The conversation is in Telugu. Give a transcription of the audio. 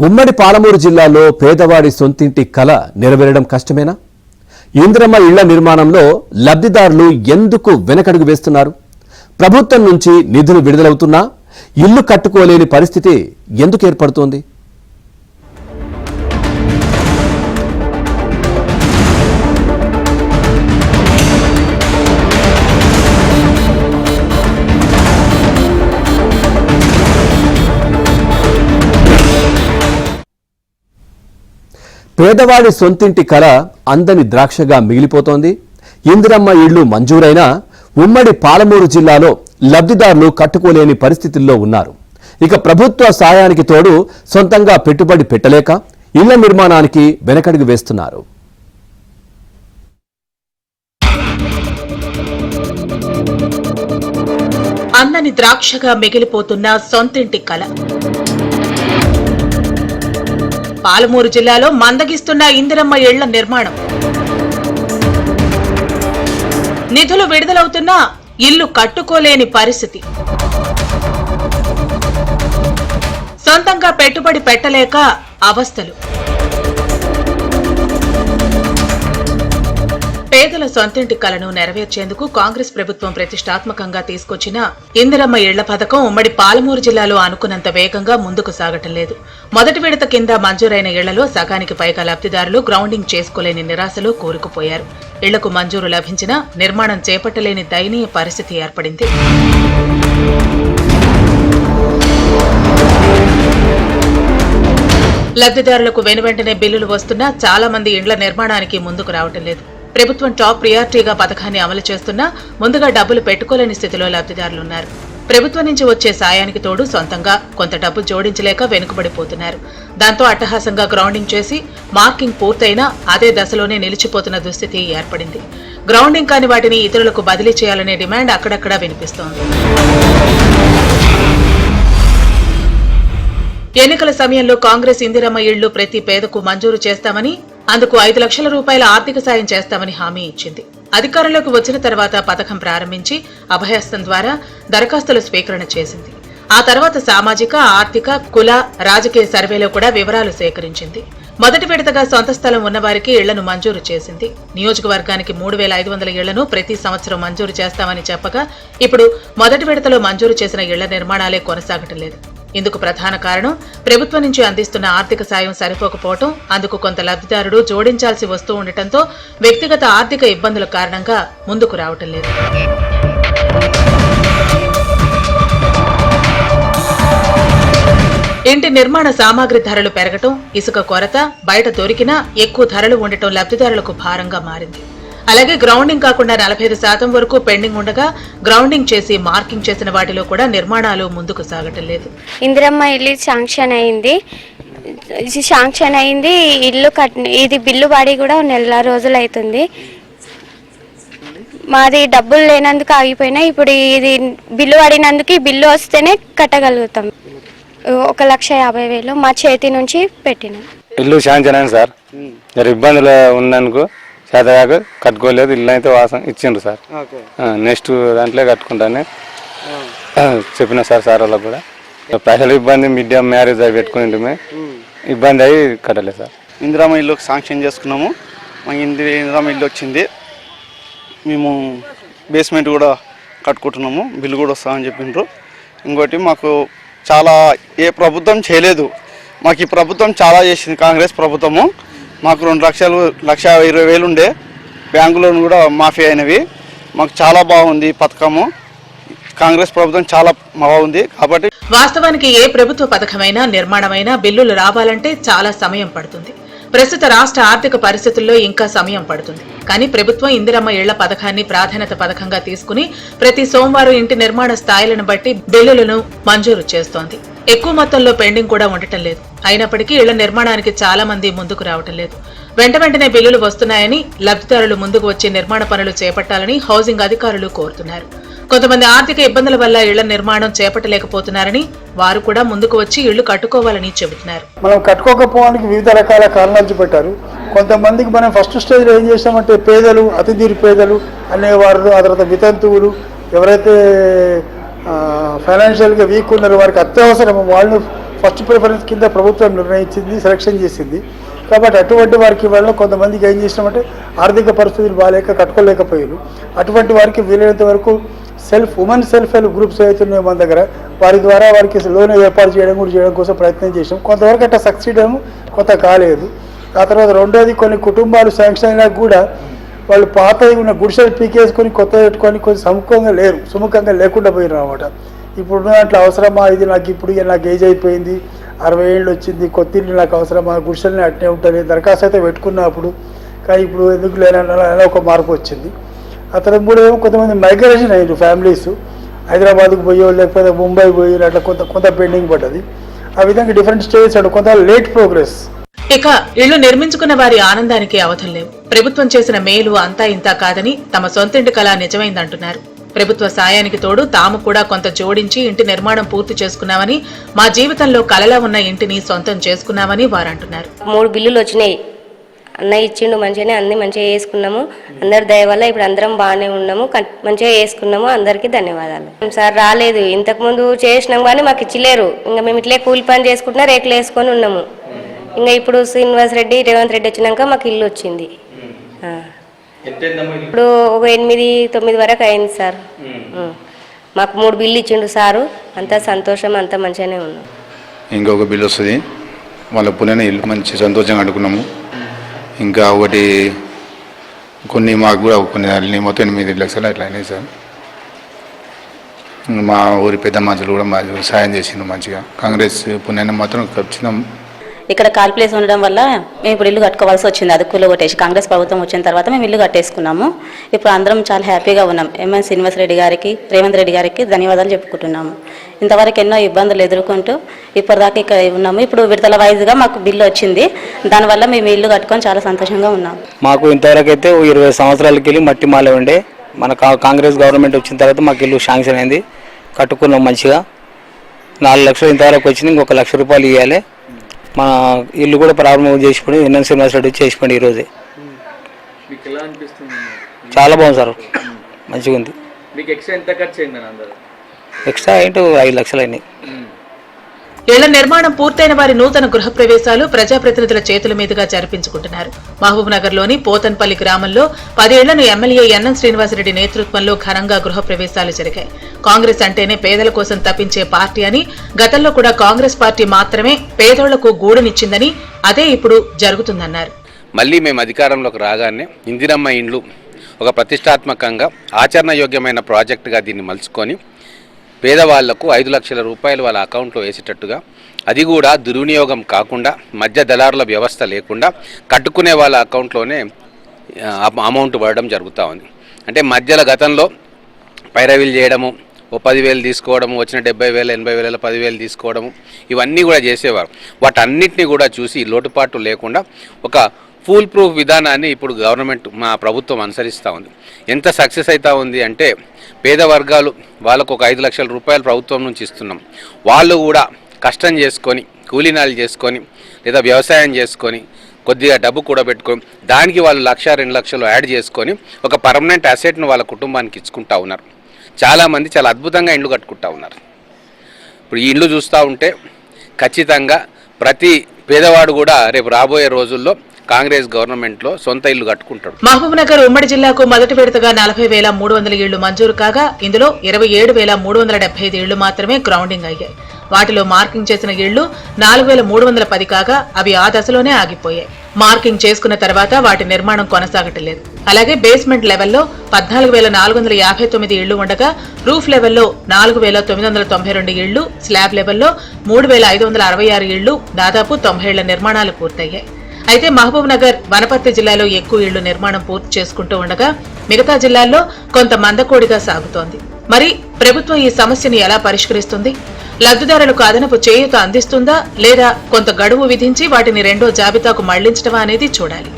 ఉమ్మడి పాలమూరు జిల్లాలో పేదవాడి సొంతింటి కల నెరవేరడం కష్టమేనా? ఇందిరమ్మ ఇళ్ల నిర్మాణంలో లబ్ధిదారులు ఎందుకు వెనకడుగు వేస్తున్నారు? ప్రభుత్వం నుంచి నిధులు విడుదలవుతున్నా ఇల్లు కట్టుకోలేని పరిస్థితి ఎందుకు ఏర్పడుతోంది? పేదవాడి సొంతింటి కల అందని ద్రాక్షగా మిగిలిపోతోంది. ఇందిరమ్మ ఇళ్లు మంజూరైనా ఉమ్మడి పాలమూరు జిల్లాలో లబ్ధిదారులు కట్టుకోలేని పరిస్థితుల్లో ఉన్నారు. ఇక ప్రభుత్వ సాయానికి తోడు సొంతంగా పెట్టుబడి పెట్టలేక ఇళ్ల నిర్మాణానికి వెనకడుగు వేస్తున్నారు. అందని ద్రాక్షగా మిగిలిపోతున్న సొంతింటి కల. పాలమూరు జిల్లాలో మందగిస్తున్న ఇందిరమ్మ ఇళ్ల నిర్మాణం. నిధులు విడుదలవుతున్నా ఇల్లు కట్టుకోలేని పరిస్థితి. సొంతంగా పెట్టుబడి పెట్టలేక అవస్థలు. పేదల సొంతింటి కలను నెరవేర్చేందుకు కాంగ్రెస్ ప్రభుత్వం ప్రతిష్టాత్మకంగా తీసుకొచ్చిన ఇందిరమ్మ ఇళ్ల పథకం ఉమ్మడి పాలమూరు జిల్లాలో అనుకున్నంత వేగంగా ముందుకు సాగటం లేదు. మొదటి విడత కింద మంజూరైన ఇళ్లలో సగానికి పైగా లబ్ధిదారులు గ్రౌండింగ్ చేసుకోలేని నిరాశలో కూరుకుపోయారు. ఇళ్లకు మంజూరు లభించినా నిర్మాణం చేపట్టలేని దయనీయ పరిస్థితి ఏర్పడింది. లబ్ధిదారులకు వెనువెంటనే బిల్లులు వస్తున్నా చాలా మంది ఇండ్ల నిర్మాణానికి ముందుకు రావటం లేదు. ప్రభుత్వం టాప్ ప్రియారిటీగా పథకాన్ని అమలు చేస్తున్నా ముందుగా డబ్బులు పెట్టుకోలేని స్థితిలో లబ్ధిదారులున్నారు. ప్రభుత్వం నుంచి వచ్చే సాయానికి తోడు సొంతంగా కొంత డబ్బు జోడించలేక వెనుకబడిపోతున్నారు. దాంతో అట్టహాసంగా గ్రౌండింగ్ చేసి మార్కింగ్ పూర్తయినా అదే దశలోనే నిలిచిపోతున్న దుస్థితి ఏర్పడింది. గ్రౌండింగ్ కాని వాటిని ఇతరులకు బదిలీ చేయాలనే డిమాండ్ అక్కడక్కడా వినిపిస్తోంది. ఎన్నికల సమయంలో కాంగ్రెస్ ఇందిరమ్మ ఇళ్లు ప్రతి పేదకు మంజూరు చేస్తామని, అందుకు 5 లక్షల రూపాయల ఆర్థిక సాయం చేస్తామని హామీ ఇచ్చింది. అధికారంలోకి వచ్చిన తర్వాత పథకం ప్రారంభించి అభయహస్తం ద్వారా దరఖాస్తుల స్వీకరణ చేసింది. ఆ తర్వాత సామాజిక, ఆర్థిక, కుల, రాజకీయ సర్వేలో కూడా వివరాలు సేకరించింది. మొదటి విడతగా సొంత స్థలం ఉన్నవారికి ఇళ్లను మంజూరు చేసింది. నియోజకవర్గానికి 3,500 ఇళ్లను ప్రతి సంవత్సరం మంజూరు చేస్తామని చెప్పగా ఇప్పుడు మొదటి విడతలో మంజూరు చేసిన ఇళ్ల నిర్మాణాలే కొనసాగటం లేదు. ఇందుకు ప్రధాన కారణం ప్రభుత్వం నుంచి అందిస్తున్న ఆర్థిక సాయం సరిపోకపోవటం, అందుకు కొంత లబ్ధిదారుడు జోడించాల్సి వస్తూ ఉండటంతో వ్యక్తిగత ఆర్థిక ఇబ్బందుల కారణంగా ముందుకు రావటం లేదు. ఇంటి నిర్మాణ సామాగ్రి ధరలు పెరగటం, ఇసుక కొరత, బయట దొరికినా ఎక్కువ ధరలు ఉండటం లబ్ధిదారులకు భారంగా మారింది. అలాగే గ్రౌండింగ్ కాకుండా 45% వరకు పెండింగ్ ఉండగా గ్రౌండింగ్ చేసి మార్కింగ్ చేసిన వాటిలో కూడా నిర్మాణాలు ముందుకు సాగటం లేదు. ఇందిరమ్మ ఇల్లు శాంక్షన్ అయింది. ఇల్లు ఇది బిల్లు పడి కూడా నెల రోజులు అవుతుంది. మాది డబ్బులు లేనందుకు ఆగిపోయినాయి. ఇప్పుడు ఇది బిల్లు పడినందుకు ఈ బిల్లు వస్తేనే కట్టగలుగుతాం. 1,50,000 మా చేతి నుంచి పెట్టినాం. ఇల్లు శాంక్షన్ అయింది సార్. ఇబ్బందులు ఉన్నందుకు చేతగాక కట్టుకోలేదు. ఇల్లు అయితే వాసం ఇచ్చిండ్రు సార్. నెక్స్ట్ దాంట్లో కట్టుకుంటానే చెప్పిన సార్ వాళ్ళకు కూడా. పైసలు ఇబ్బంది, మిడ్ డే మ్యారేజ్ అవి పెట్టుకుని ఇబ్బంది అయ్యి కట్టలేదు సార్. ఇందిరమ్మ ఇల్లు శాంక్షన్ చేసుకున్నాము. మాకు ఇందిరమ్మ ఇల్లు వచ్చింది. మేము బేస్మెంట్ కూడా కట్టుకుంటున్నాము. బిల్లు కూడా వస్తామని చెప్పిండ్రు. ఇంకోటి మాకు చాలా ఏ ప్రభుత్వం చేయలేదు. మాకు ఈ ప్రభుత్వం చాలా చేసింది. కాంగ్రెస్ ప్రభుత్వము మాకు 2,20,000 ఉండే బ్యాంకులో కూడా మాఫీ అయినవి. మాకు చాలా బాగుంది పథకము. కాంగ్రెస్ ప్రభుత్వం చాలా బాగుంది. కాబట్టి వాస్తవానికి ఏ ప్రభుత్వ పథకమైనా నిర్మాణమైనా బిల్లులు రావాలంటే చాలా సమయం పడుతుంది. ప్రస్తుత రాష్ట్ర ఆర్థిక పరిస్థితుల్లో ఇంకా సమయం పడుతుంది. కానీ ప్రభుత్వం ఇందిరమ్మ ఇళ్ల పథకాన్ని ప్రాధాన్యత పథకంగా తీసుకుని ప్రతి సోమవారం ఇంటి నిర్మాణ స్థాయిలను బట్టి బిల్లులను మంజూరు చేస్తోంది. ఎక్కువ మొత్తంలో పెండింగ్ కూడా ఉండటం లేదు. అయినప్పటికీ ఇళ్ల నిర్మాణానికి చాలా మంది ముందుకు రావటం లేదు. వెంటనే బిల్లులు వస్తున్నాయని లబ్ధిదారులు ముందుకు వచ్చి నిర్మాణ పనులు చేపట్టాలని హౌసింగ్ అధికారులు కోరుతున్నారు. కొంతమంది ఆర్థిక ఇబ్బందుల వల్ల ఇళ్ల నిర్మాణం చేపట్టలేకపోతున్నారని, వారు కూడా ముందుకు వచ్చి ఇళ్లు కట్టుకోవాలని చెబుతున్నారు. మనం కట్టుకోకపోవడానికి వివిధ రకాల కారణాలు చూపెట్టారు. కొంతమందికి మనం ఫస్ట్ స్టేజ్లో ఏం చేస్తామంటే పేదలు, అతి నిరుపేదలు అనేవారు, ఆ తర్వాత వితంతువులు, ఎవరైతే ఫైనాన్షియల్గా వీక్ ఉన్నారో వారికి అత్యవసరం వాళ్ళు ఫస్ట్ ప్రిఫరెన్స్ కింద ప్రభుత్వం నిర్ణయించింది, సెలక్షన్ చేసింది. కాబట్టి అటువంటి వారికి వల్ల కొంతమందికి ఏం చేసినామంటే ఆర్థిక పరిస్థితులు బాగాలేక కట్టుకోలేకపోయారు. అటువంటి వారికి వీలైనంత వరకు ఉమెన్ సెల్ఫ్ హెల్ప్ గ్రూప్స్ అవుతున్నాయి మన దగ్గర, వారి ద్వారా వారికి లోన్ ఏర్పాటు చేయడం కోసం ప్రయత్నం చేసాం. కొంతవరకు అట్లా సక్సీడ్ అయ్యాము, కొంత కాలేదు. ఆ తర్వాత రెండోది కొన్ని కుటుంబాలు శాంక్షన్ అయినా కూడా వాళ్ళు పాత ఉన్న గుడిసెలు పీకేసుకొని కొత్త పెట్టుకొని కొంచెం సుముఖంగా లేకుండా పోయినారు అనమాట. ఇప్పుడు దాంట్లో అవసరమా, ఇది నాకు ఇప్పుడు నాకు ఏజ్ అయిపోయింది, 60 ఏళ్ళు వచ్చింది, కొత్త ఇల్లు నాకు అవసరమా, గుడిసెల్ని అట్నే ఉంటుంది దరఖాస్తు అయితే పెట్టుకున్నప్పుడు, కానీ ఇప్పుడు ఎందుకు లేనన్న ఒక మార్పు వచ్చింది. ఆ తర్వాత మూడేమో కొంతమంది మైగ్రేషన్ అయ్యారు ఫ్యామిలీస్, హైదరాబాద్కు పోయో లేకపోతే ముంబై పోయి అట్లా కొంత పెండింగ్ పడ్డది. ఆ విధంగా డిఫరెంట్ స్టేజెస్ కొంత లేట్ ప్రోగ్రెస్. ఇక ఇళ్లు నిర్మించుకున్న వారి ఆనందానికి అవధులు లేవు. ప్రభుత్వం చేసిన మేలు అంతా ఇంతా కాదని తమ సొంతింటి కళ నిజమైందంటున్నారు. ప్రభుత్వ సాయానికి తోడు తాము కూడా కొంత జోడించి ఇంటి నిర్మాణం పూర్తి చేసుకున్నామని, మా జీవితంలో కలలా ఉన్న ఇంటిని సొంతం చేసుకున్నామని వారంటున్నారు. 3 బిల్లులు వచ్చినాయి, అన్నయ్య ఇచ్చిండు, మంచిగానే అన్ని మంచిగా వేసుకున్నాము. అందరి దయ వల్ల ఇప్పుడు అందరం బాగానే ఉన్నాము, మంచిగా వేసుకున్నాము. అందరికీ ధన్యవాదాలు. సార్ రాలేదు, ఇంతకుముందు చేసినాం కానీ మాకు ఇచ్చిలేరు. ఇంకా మేము ఇట్లే కూలి పని చేసుకుంటున్నా రేట్లు వేసుకొని ఉన్నాము. ఇంకా ఇప్పుడు శ్రీనివాస్ రెడ్డి, రేవంత్ రెడ్డి వచ్చినాక మాకు ఇల్లు వచ్చింది. ఇప్పుడు ఒక 8-9 వరకు అయింది సార్. మాకు 3 బిల్లు ఇచ్చిండు సారు, అంతా సంతోషం, అంతా మంచిగానే ఉన్నాం. ఇంకొక బిల్లు వస్తుంది, వాళ్ళ పుణ్యాన్ని ఇల్లు మంచి సంతోషంగా అనుకున్నాము. ఇంకా ఒకటి కొన్ని మాకు కూడా కొన్ని మొత్తం 8 లక్షలు అట్లా అయినాయి సార్. మా ఊరి పెద్ద మనుషులు కూడా మాకు సాయం చేసిండు మంచిగా. కాంగ్రెస్ పుణ్యాన్ని మాత్రం ఖచ్చితం. ఇక్కడ కాల్ ప్లేస్ ఉండడం వల్ల మేము ఇప్పుడు ఇల్లు కట్టుకోవాల్సి వచ్చింది. అది కూల కొట్టేసి కాంగ్రెస్ ప్రభుత్వం వచ్చిన తర్వాత మేము ఇల్లు కట్టేసుకున్నాము. ఇప్పుడు అందరం చాలా హ్యాపీగా ఉన్నాం. ఎంఎన్ శ్రీనివాస్ రెడ్డి గారికి, రేవంత్ రెడ్డి గారికి ధన్యవాదాలు చెప్పుకుంటున్నాము. ఇంతవరకు ఎన్నో ఇబ్బందులు ఎదుర్కొంటూ ఇప్పటిదాకా ఇక్కడ ఉన్నాము. ఇప్పుడు విడతల వైజ్గా మాకు బిల్లు వచ్చింది, దానివల్ల మేము ఇల్లు కట్టుకొని చాలా సంతోషంగా ఉన్నాం. మాకు ఇంతవరకు అయితే 20 సంవత్సరాలకి వెళ్ళి మట్టి మాలే ఉండే, మన కాంగ్రెస్ గవర్నమెంట్ వచ్చిన తర్వాత మాకు ఇల్లు శాంక్షన్ అయింది, కట్టుకున్నాం మంచిగా. 4 లక్షలు ఇంతవరకు వచ్చింది, ఇంకొక ₹1,00,000 ఇవ్వాలి. మన ఇల్లు కూడా ప్రారంభం చేసిపోయి ఎన్ఎన్ శ్రీనివాస్ రెడ్డి చేసిపోయింది ఈరోజే. చాలా బాగుంది సార్, మంచిగా ఉంది. ఎక్స్ట్రా ఏంటో 5 లక్షలు అయినాయి. ఇళ్ల నిర్మాణం పూర్తయిన వారి నూతన గృహప్రవేశాలు ప్రజాప్రతినిధుల చేతుల మీదుగా జరిపించుకుంటున్నారు. మహబూబ్ నగర్ లోని పోతన్పల్లి గ్రామంలో 10 ఏళ్లను ఎమ్మెల్యే ఎన్ఎన్ శ్రీనివాసరెడ్డి నేతృత్వంలో ఘనంగా గృహప్రవేశాలు జరిగాయి. కాంగ్రెస్ అంటేనే పేదల కోసం తప్పించే పార్టీ అని, గతంలో కూడా కాంగ్రెస్ పార్టీ మాత్రమే పేదోళ్లకు గూడునిచ్చిందని, అదే ఇప్పుడు జరుగుతుందన్నారు. మళ్లీ మేము అధికారంలోకి రాగానే ఇందిరమ్మ ఇండ్లు ఒక ప్రతిష్టాత్మకంగా ఆచరణయోగ్యమైన ప్రాజెక్టుగా దీన్ని మలుచుకొని పేదవాళ్లకు 5 లక్షల రూపాయలు వాళ్ళ అకౌంట్లో వేసేటట్టుగా, అది కూడా దుర్వినియోగం కాకుండా, మధ్య దళారుల వ్యవస్థ లేకుండా కట్టుకునే వాళ్ళ అకౌంట్లోనే అమౌంట్ పడడం జరుగుతూ ఉంది. అంటే మధ్యలో గతంలో పైరవీలు చేయడము, ఓ 10,000 తీసుకోవడము, వచ్చిన 70,000 80,000 10,000 తీసుకోవడము, ఇవన్నీ కూడా చేసేవారు. వాటన్నిటిని కూడా చూసి లోటుపాటు లేకుండా ఒక ఫుల్ ప్రూఫ్ విధానాన్ని ఇప్పుడు గవర్నమెంట్, మా ప్రభుత్వం అనుసరిస్తూ ఉంది. ఎంత సక్సెస్ అవుతూ ఉంది అంటే, పేద వర్గాలు వాళ్ళకు ఒక 5 లక్షల రూపాయలు ప్రభుత్వం నుంచి ఇస్తున్నాం. వాళ్ళు కూడా కష్టం చేసుకొని, కూలీనాలు చేసుకొని, లేదా వ్యవసాయం చేసుకొని, కొద్దిగా డబ్బు కూడా పెట్టుకొని, దానికి వాళ్ళు 1,00,000 2 లక్షలు యాడ్ చేసుకొని ఒక పర్మనెంట్ అసెట్ను వాళ్ళ కుటుంబానికి ఇచ్చుకుంటూ ఉన్నారు. చాలామంది చాలా అద్భుతంగా ఇండ్లు కట్టుకుంటూ ఉన్నారు. ఇప్పుడు ఈ ఇండ్లు చూస్తూ ఉంటే ఖచ్చితంగా ప్రతి పేదవాడు కూడా రేపు రాబోయే రోజుల్లో కాంగ్రెస్ గవర్నమెంట్ లో సొంత ఇల్లు కట్టుకుంటాడు. మహబూబ్ నగర్ ఉమ్మడి జిల్లాకు మొదటి విడతగా 40,300 ఇళ్లు మంజూరు కాగా, ఇందులో 27,375 ఇళ్లు మాత్రమే గ్రౌండింగ్ అయ్యాయి. వాటిలో మార్కింగ్ చేసిన ఇళ్లు 4,310 కాగా, అవి ఆ దశలోనే ఆగిపోయాయి. మార్కింగ్ చేసుకున్న తర్వాత వాటి నిర్మాణం కొనసాగట్లేదు. అలాగే బేస్మెంట్ లెవెల్లో 14,459 ఇళ్లు ఉండగా, రూఫ్ లెవెల్లో 4,992 ఇళ్లు, స్లాబ్ లెవెల్లో 3,566 ఇళ్లు, దాదాపు 90 ఇళ్ల నిర్మాణాలు పూర్తయ్యాయి. అయితే మహబూబ్ నగర్, వనపర్తి జిల్లాలో ఎక్కువ ఇళ్లు నిర్మాణం పూర్తి చేసుకుంటూ ఉండగా, మిగతా జిల్లాల్లో కొంత మందకోడిగా సాగుతోంది. మరి ప్రభుత్వం ఈ సమస్యను ఎలా పరిష్కరిస్తుంది? లబ్ధిదారులకు అదనపు చేయూత అందిస్తుందా, లేదా కొంత గడువు విధించి వాటిని రెండో జాబితాకు మళ్లించడమా అనేది చూడాలి.